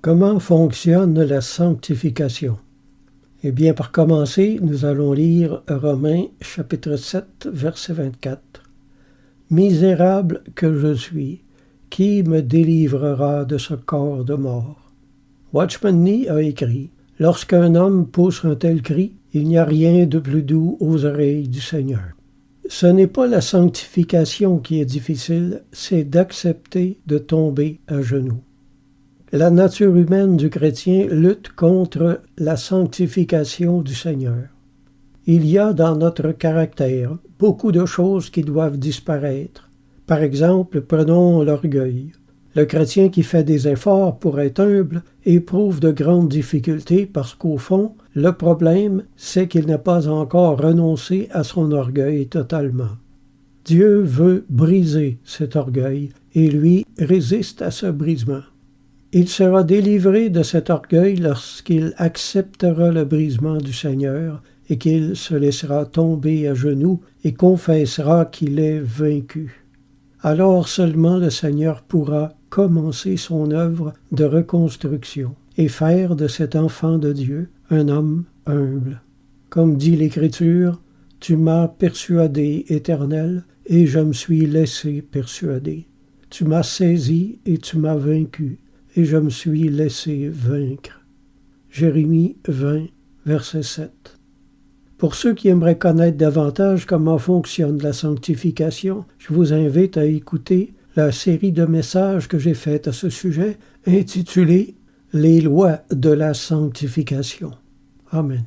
Comment fonctionne la sanctification? Eh bien, pour commencer, nous allons lire Romains chapitre 7, verset 24. « Misérable que je suis, qui me délivrera de ce corps de mort? » Watchman Nee a écrit « Lorsqu'un homme pousse un tel cri, il n'y a rien de plus doux aux oreilles du Seigneur. » Ce n'est pas la sanctification qui est difficile, c'est d'accepter de tomber à genoux. La nature humaine du chrétien lutte contre la sanctification du Seigneur. Il y a dans notre caractère beaucoup de choses qui doivent disparaître. Par exemple, prenons l'orgueil. Le chrétien qui fait des efforts pour être humble éprouve de grandes difficultés parce qu'au fond, le problème, c'est qu'il n'a pas encore renoncé à son orgueil totalement. Dieu veut briser cet orgueil et lui résiste à ce brisement. Il sera délivré de cet orgueil lorsqu'il acceptera le brisement du Seigneur et qu'il se laissera tomber à genoux et confessera qu'il est vaincu. Alors seulement le Seigneur pourra commencer son œuvre de reconstruction et faire de cet enfant de Dieu un homme humble. Comme dit l'Écriture, « Tu m'as persuadé, Éternel, et je me suis laissé persuader. Tu m'as saisi et tu m'as vaincu. Et je me suis laissé vaincre. » Jérémie 20, verset 7. Pour ceux qui aimeraient connaître davantage comment fonctionne la sanctification, je vous invite à écouter la série de messages que j'ai faite à ce sujet, intitulée « Les lois de la sanctification ». Amen.